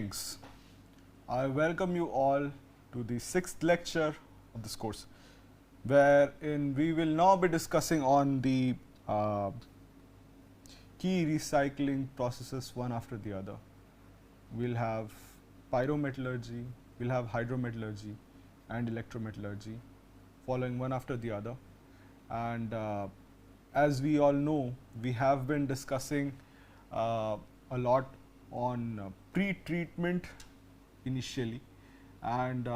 Greetings. I welcome you all to the 6th lecture of this course, wherein we will now be discussing on the key recycling processes one after the other. We'll have pyrometallurgy, we'll have hydrometallurgy and electrometallurgy following one after the other. And as we all know, we have been discussing a lot on pre-treatment initially, and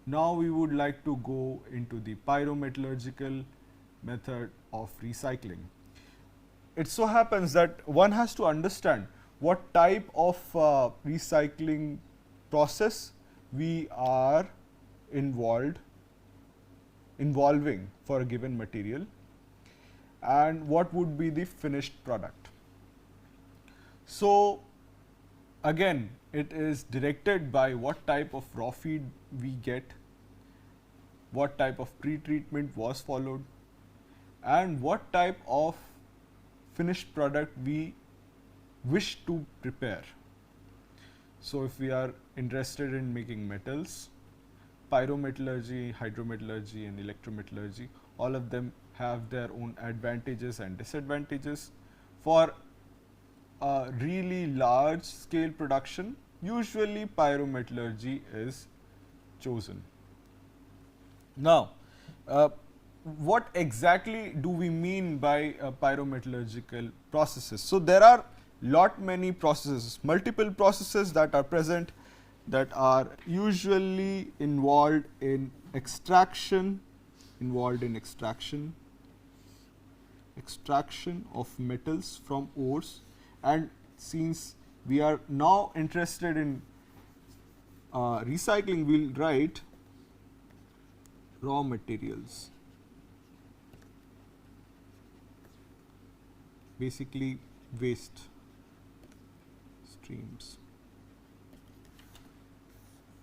now we would like to go into the pyrometallurgical method of recycling. It so happens that one has to understand what type of recycling process we are involving for a given material, and what would be the finished product. So, again, it is directed by what type of raw feed we get, what type of pre-treatment was followed, and what type of finished product we wish to prepare. So, if we are interested in making metals, pyrometallurgy, hydrometallurgy and electrometallurgy, all of them have their own advantages and disadvantages. For a really large scale production, usually pyrometallurgy is chosen. Now, what exactly do we mean by pyrometallurgical processes? So, there are many processes, multiple processes that are present, that are usually involved in extraction of metals from ores. And since we are now interested in recycling, we will write raw materials, basically waste streams.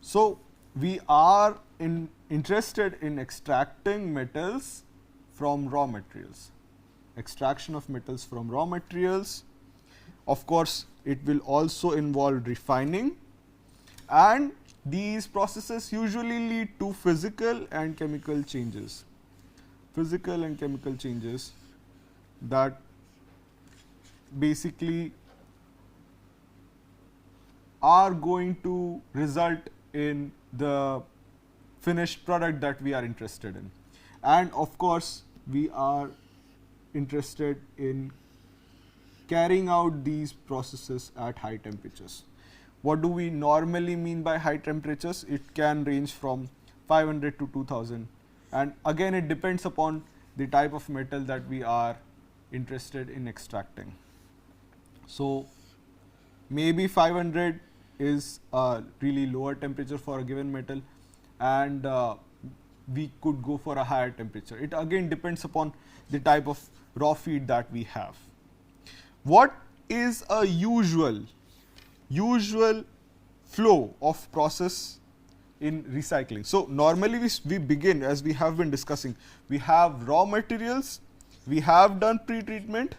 So, we are interested in extracting metals from raw materials, extraction of metals from raw materials. Of course, it will also involve refining, and these processes usually lead to physical and chemical changes. That basically are going to result in the finished product that we are interested in. And of course, we are interested in carrying out these processes at high temperatures. What do we normally mean by high temperatures? It can range from 500 to 2000, and again it depends upon the type of metal that we are interested in extracting. So, maybe 500 is a really lower temperature for a given metal, and we could go for a higher temperature. It again depends upon the type of raw feed that we have. What is a usual flow of process in recycling? So, normally we begin, as we have been discussing, we have raw materials, we have done pre-treatment.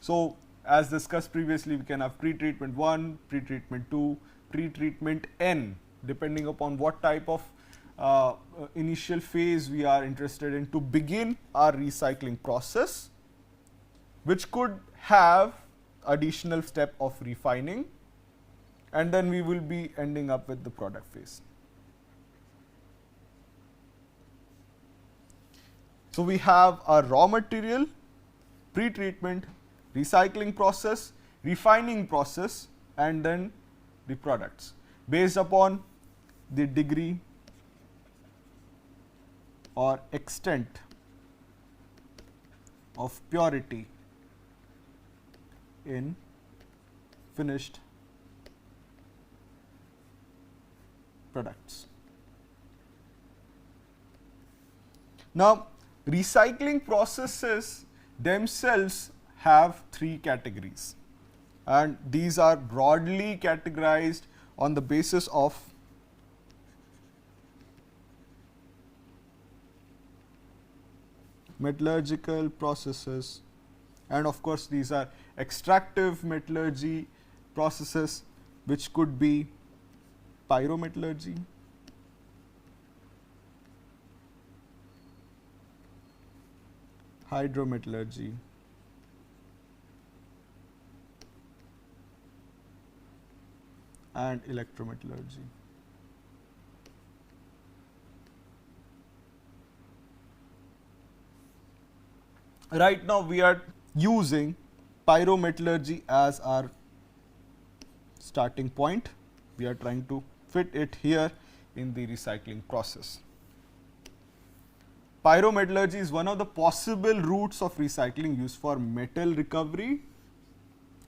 So, as discussed previously, we can have pre-treatment 1, pre-treatment 2, pre-treatment N, depending upon what type of initial phase we are interested in to begin our recycling process, which could have additional step of refining, and then we will be ending up with the product phase. So, we have a raw material, pre-treatment, recycling process, refining process, and then the products. Based upon the degree or extent of purity in finished products. Now, recycling processes themselves have 3 categories, and these are broadly categorized on the basis of metallurgical processes, and of course, these are extractive metallurgy processes which could be pyrometallurgy, hydrometallurgy, and electrometallurgy. Right now we are using pyrometallurgy as our starting point. We are trying to fit it here in the recycling process. Pyrometallurgy is one of the possible routes of recycling used for metal recovery,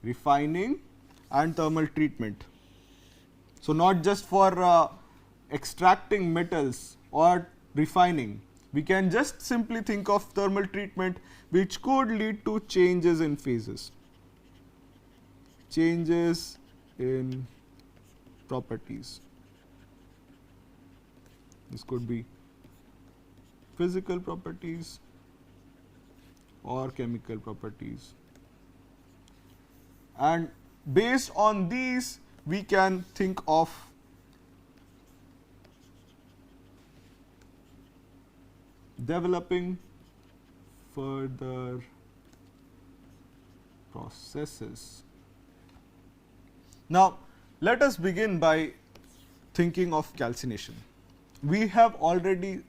refining, and thermal treatment. So, not just for extracting metals or refining, we can just simply think of thermal treatment, which could lead to changes in phases, changes in properties. This could be physical properties or chemical properties, and based on these we can think of developing further processes. Now, let us begin by thinking of calcination. We have already,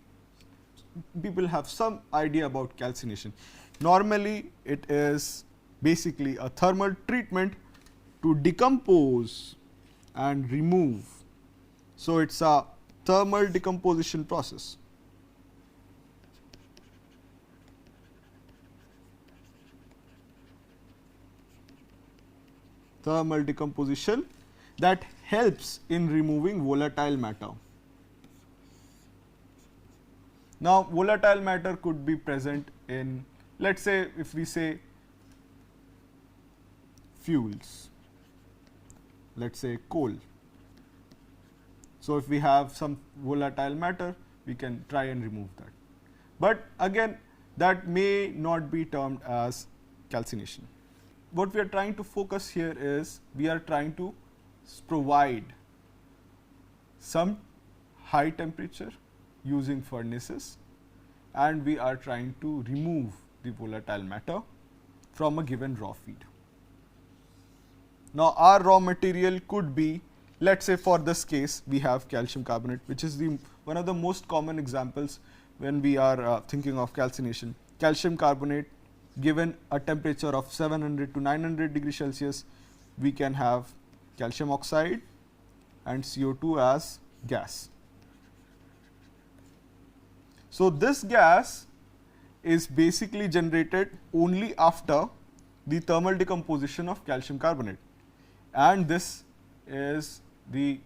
people have some idea about calcination. Normally, it is basically a thermal treatment to decompose and remove. So, it is a thermal decomposition process. Thermal decomposition that helps in removing volatile matter. Now, volatile matter could be present in, let us say, if we say fuels, let us say coal. So, if we have some volatile matter, we can try and remove that. But again, that may not be termed as calcination. What we are trying to focus here is, we are trying to provide some high temperature using furnaces, and we are trying to remove the volatile matter from a given raw feed. Now, our raw material could be, let us say for this case, we have calcium carbonate, which is the one of the most common examples when we are thinking of calcination. Calcium carbonate, given a temperature of 700 to 900 degrees Celsius, we can have calcium oxide and CO2 as gas. So, this gas is basically generated only after the thermal decomposition of calcium carbonate, and this is the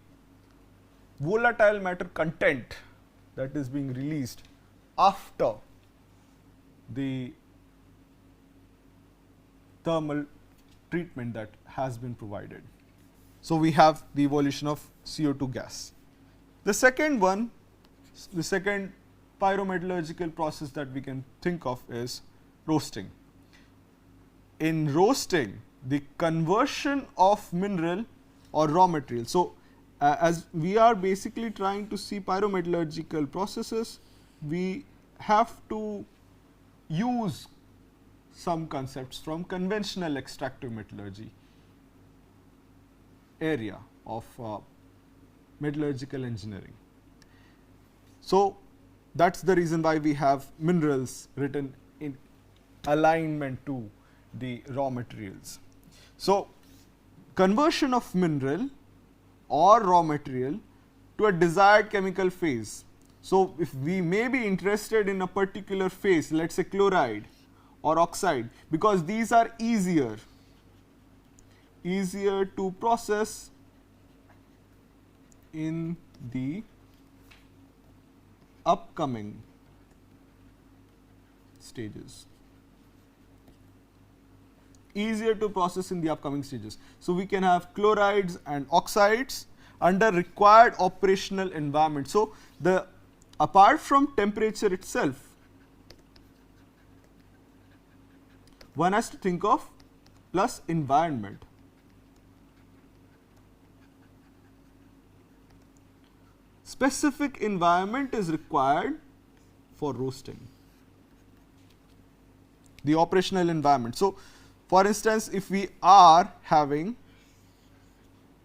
volatile matter content that is being released after the thermal treatment that has been provided. So, we have the evolution of CO2 gas. The second one, the second pyrometallurgical process that we can think of is roasting. In roasting, the conversion of mineral or raw material. So, as we are basically trying to see pyrometallurgical processes, we have to use some concepts from conventional extractive metallurgy area of metallurgical engineering. So, that is the reason why we have minerals written in alignment to the raw materials. So, conversion of mineral or raw material to a desired chemical phase. So, if we may be interested in a particular phase, let us say chloride or oxide, because these are easier to process in the upcoming stages. Easier to process in the upcoming stages. So, we can have chlorides and oxides under required operational environment. So, the apart from temperature itself, one has to think of plus environment. specific environment is required for roasting. The operational environment. So, for instance, if we are having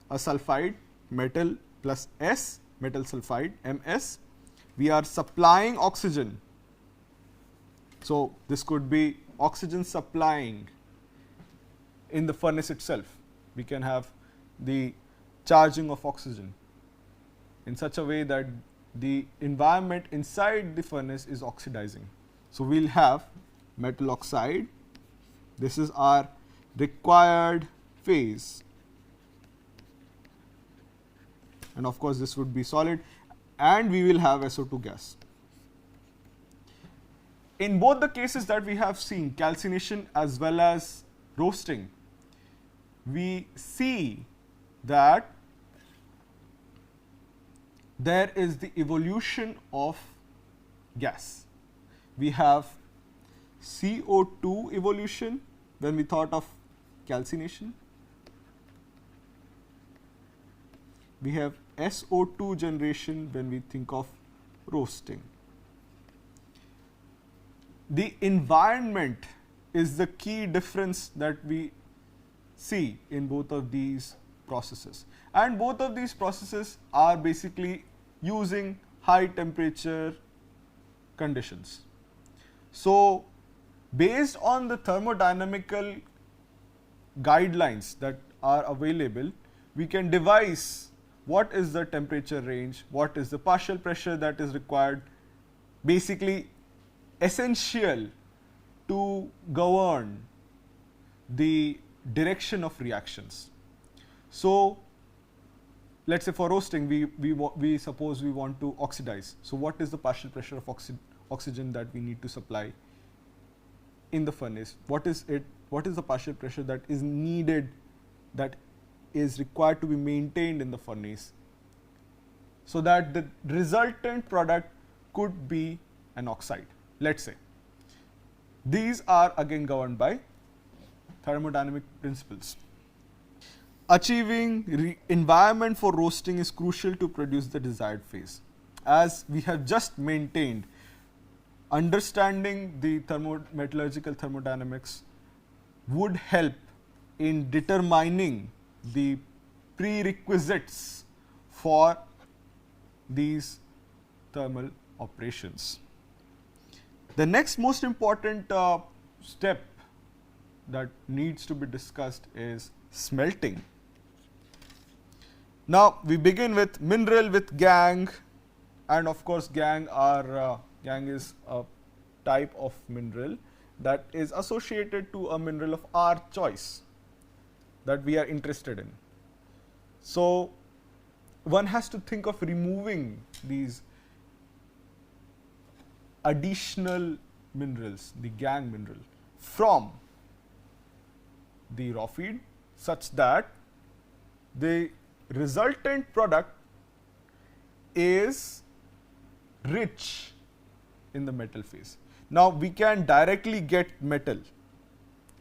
a sulfide metal plus S, metal sulfide MS, we are supplying oxygen. So, this could be oxygen supplying in the furnace itself. We can have the charging of oxygen in such a way that the environment inside the furnace is oxidizing. So, we will have metal oxide, this is our required phase, and of course, this would be solid, and we will have SO2 gas. In both the cases that we have seen, calcination as well as roasting, we see that there is the evolution of gas. We have CO2 evolution when we thought of calcination. We have SO2 generation when we think of roasting. The environment is the key difference that we see in both of these processes, and both of these processes are basically using high temperature conditions. So, based on the thermodynamical guidelines that are available, we can devise what is the temperature range, what is the partial pressure that is required, basically essential to govern the direction of reactions. So, let us say for roasting, we suppose we want to oxidize. So, what is the partial pressure of oxygen that we need to supply in the furnace? What is it? What is the partial pressure that is needed, that is required to be maintained in the furnace, so that the resultant product could be an oxide, let us say. These are again governed by thermodynamic principles. Achieving environment for roasting is crucial to produce the desired phase. As we have just maintained, understanding the metallurgical thermodynamics would help in determining the prerequisites for these thermal operations. The next most important step that needs to be discussed is smelting. Now, we begin with mineral with gangue, and of course, gangue is a type of mineral that is associated to a mineral of our choice that we are interested in. So, one has to think of removing these additional minerals, the gangue mineral, from the raw feed, such that the resultant product is rich in the metal phase. Now, we can directly get metal,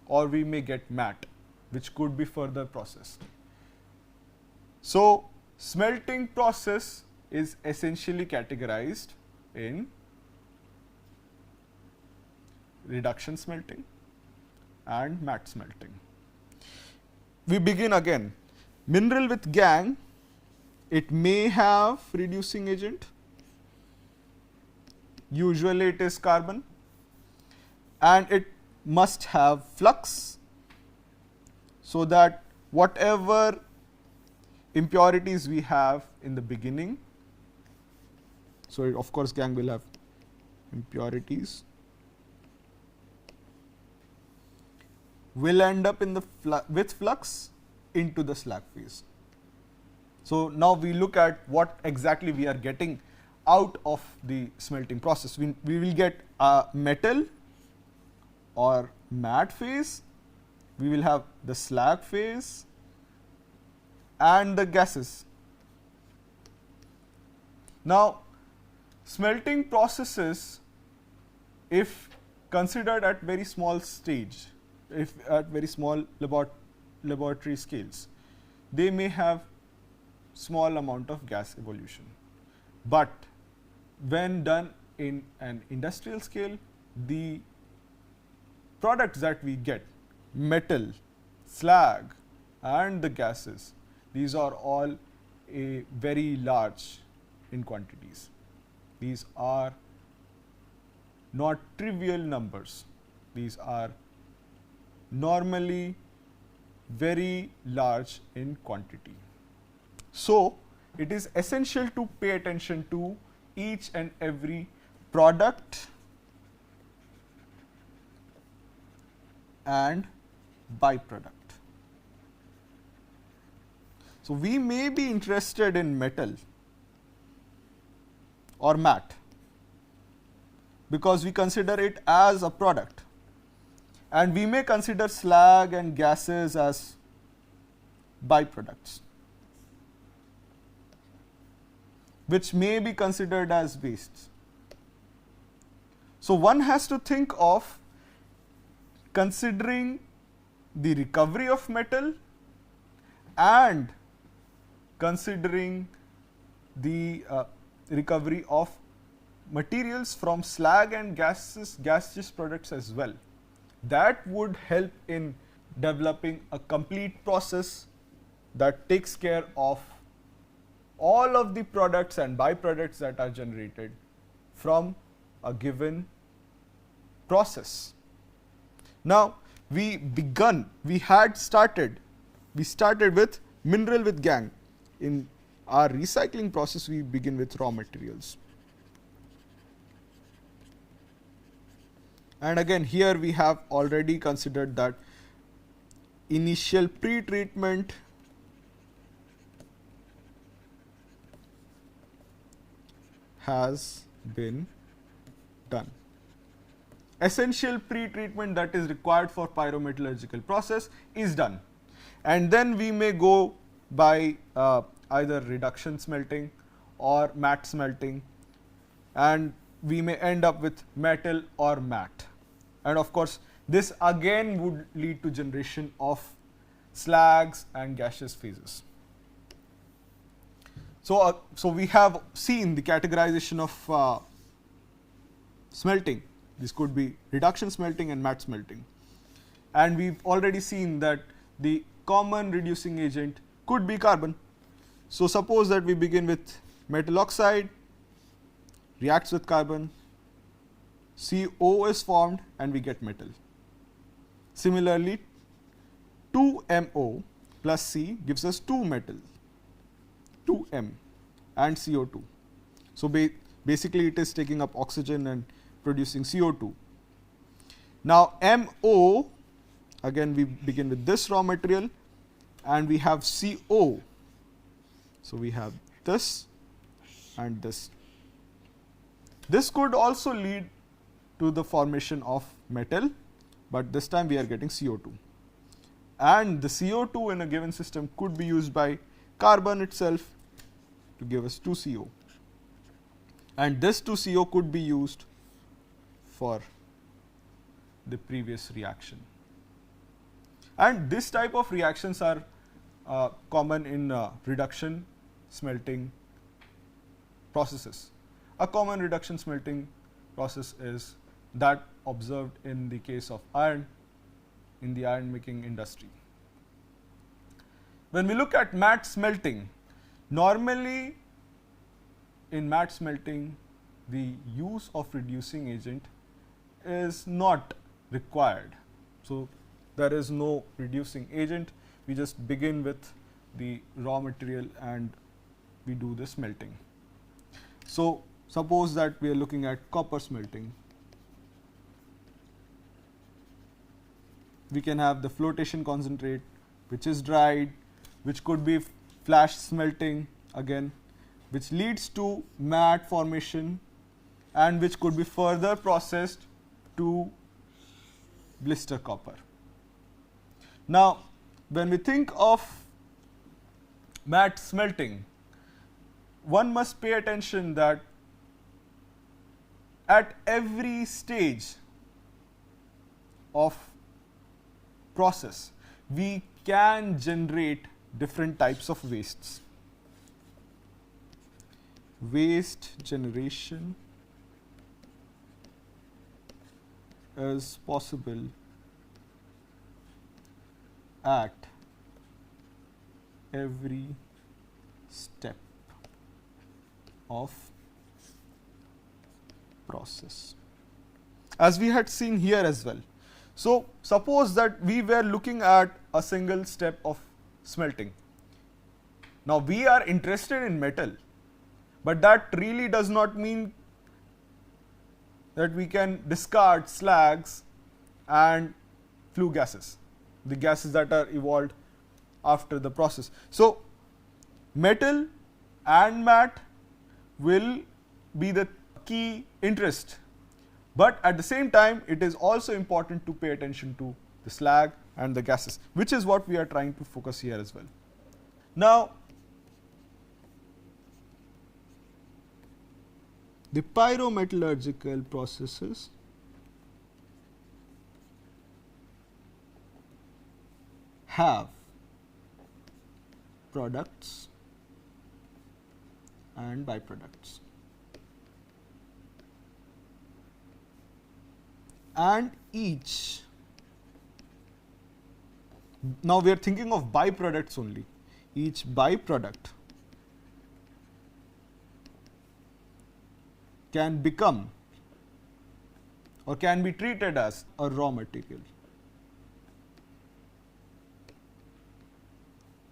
or we may get matte, which could be further processed. So, smelting process is essentially categorized in reduction smelting and matte smelting. We begin again. Mineral with gangue, it may have reducing agent, usually it is carbon, and it must have flux, so that whatever impurities we have in the beginning, so of course gangue will have impurities, will end up in the with flux into the slag phase. So, now we look at what exactly we are getting out of the smelting process. We will get a metal or matte phase, we will have the slag phase and the gases. Now, smelting processes, if considered at very small stage, if at very small laboratory scales, they may have small amount of gas evolution. but when done in an industrial scale, the products that we get, metal, slag and the gases, these are all a very large in quantities. These are not trivial numbers. These are normally very large in quantity. So, it is essential to pay attention to each and every product and byproduct. So, we may be interested in metal or matte because we consider it as a product, and we may consider slag and gases as byproducts, which may be considered as wastes. So, one has to think of considering the recovery of metal and considering the recovery of materials from slag and gaseous products as well. That would help in developing a complete process that takes care of all of the products and byproducts that are generated from a given process. Now, we started with mineral with gangue. In our recycling process, we begin with raw materials. And again, here we have already considered that initial pre-treatment has been done. Essential pre-treatment that is required for pyrometallurgical process is done, and then we may go by either reduction smelting or matte smelting, and we may end up with metal or matte. And of course, this again would lead to generation of slags and gaseous phases. So, we have seen the categorization of smelting. This could be reduction smelting and matte smelting, and we've already seen that the common reducing agent could be carbon. So, suppose that we begin with metal oxide, reacts with carbon, CO is formed and we get metal. Similarly, 2MO plus C gives us 2 metal, 2M and CO2. So, basically it is taking up oxygen and producing CO2. Now, MO, again we begin with this raw material and we have CO. So, we have this and this. This could also lead to the formation of metal, but this time we are getting CO2. And the CO2 in a given system could be used by carbon itself to give us 2CO. And this 2CO could be used for the previous reaction. And this type of reactions are common in reduction smelting processes. A common reduction smelting process is that observed in the case of iron in the iron making industry. When we look at matte smelting, normally in matte smelting the use of reducing agent is not required. So, there is no reducing agent, we just begin with the raw material and we do the smelting. So, suppose that we are looking at copper smelting. We can have the flotation concentrate which is dried, which could be flash smelting again, which leads to matte formation and which could be further processed to blister copper. Now, when we think of matte smelting, one must pay attention that at every stage of process, we can generate different types of wastes. waste generation is possible at every step of process, as we had seen here as well. So, suppose that we were looking at a single step of smelting. Now, we are interested in metal, but that really does not mean that we can discard slags and flue gases, the gases that are evolved after the process. So, metal and matte will be the key interest, but at the same time it is also important to pay attention to the slag and the gases, which is what we are trying to focus here as well. Now, the pyrometallurgical processes have products and byproducts, and each, now we are thinking of byproducts only, each byproduct can become or can be treated as a raw material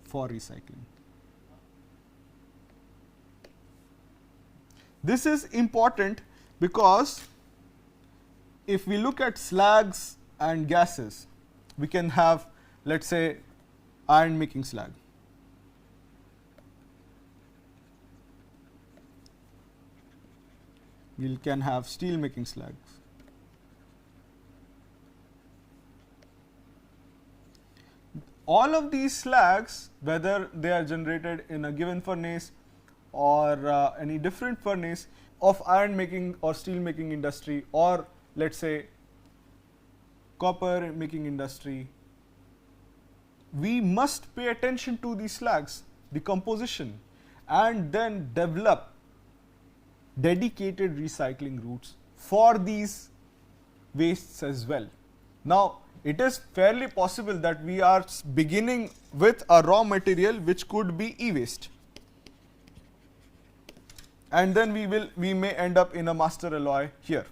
for recycling. This is important because if we look at slags and gases, we can have, let us say, iron making slag. We can have steel making slags. All of these slags, whether they are generated in a given furnace or any different furnace of iron making or steel making industry, or let us say copper making industry, we must pay attention to these slags, the composition, and then develop dedicated recycling routes for these wastes as well. Now, it is fairly possible that we are beginning with a raw material which could be e-waste, and then we may end up in a master alloy here,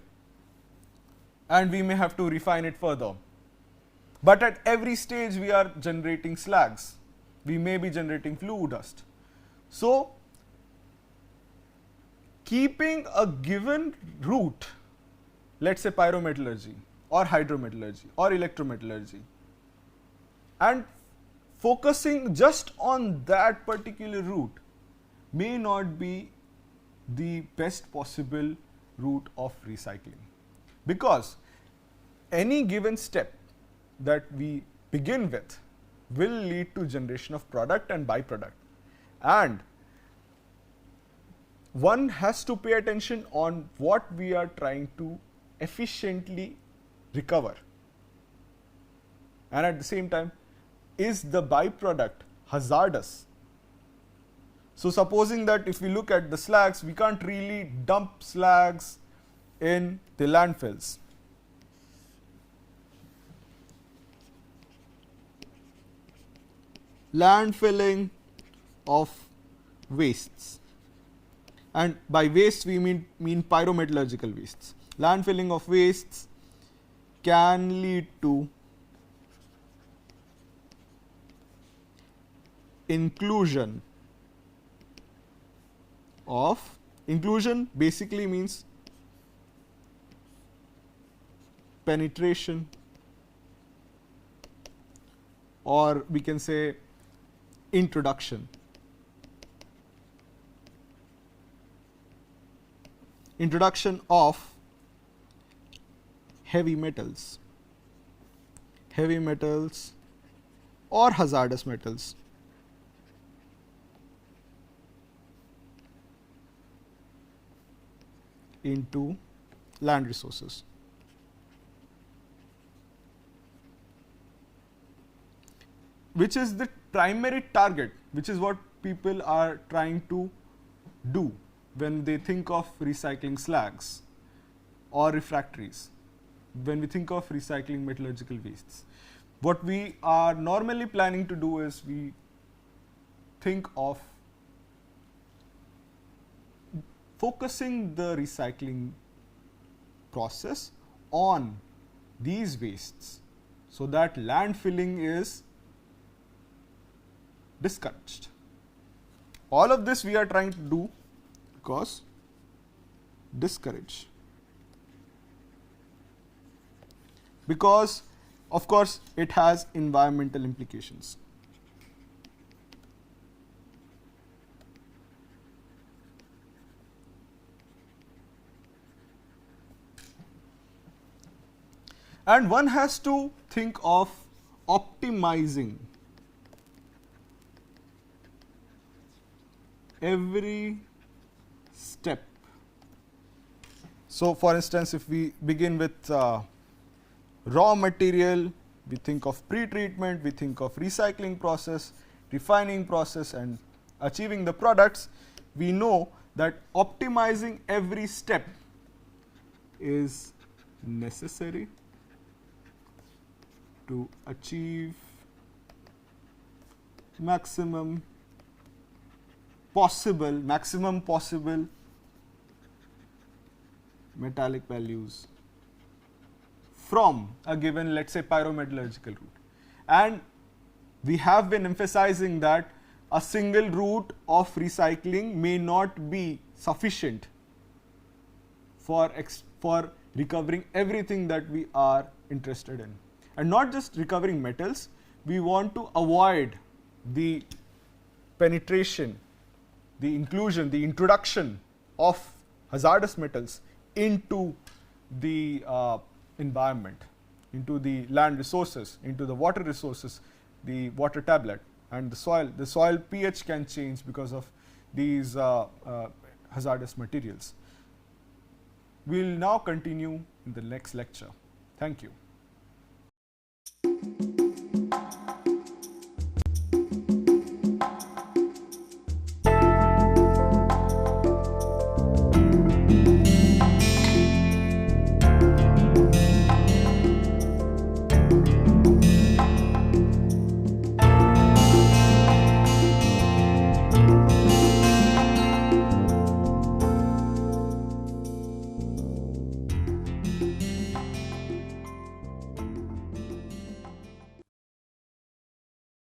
and we may have to refine it further. But at every stage we are generating slags, we may be generating flue dust. So, keeping a given route, let us say pyrometallurgy or hydrometallurgy or electrometallurgy, and focusing just on that particular route may not be the best possible route of recycling, because any given step that we begin with will lead to generation of product and byproduct, and one has to pay attention on what we are trying to efficiently recover, and at the same time, is the byproduct hazardous? So, supposing that if we look at the slags, we can't really dump slags in the landfills. Landfilling of wastes, and by waste we mean pyrometallurgical wastes. Landfilling of wastes can lead to inclusion basically means penetration, or we can say introduction of heavy metals or hazardous metals into land resources. Which is the primary target, which is what people are trying to do when they think of recycling slags or refractories, when we think of recycling metallurgical wastes. What we are normally planning to do is we think of focusing the recycling process on these wastes so that landfilling is discouraged. All of this we are trying to do because discourage, because of course it has environmental implications. And one has to think of optimizing every step. So, for instance, if we begin with raw material, we think of pre-treatment, we think of recycling process, refining process, and achieving the products. We know that optimizing every step is necessary to achieve maximum possible metallic values from a given, let's say, pyrometallurgical route. And we have been emphasizing that a single route of recycling may not be sufficient for recovering everything that we are interested in. And not just recovering metals, we want to avoid the penetration, the inclusion, the introduction of hazardous metals into the environment, into the land resources, into the water resources, the water tablet and the soil. The soil pH can change because of these hazardous materials. We will now continue in the next lecture. Thank you.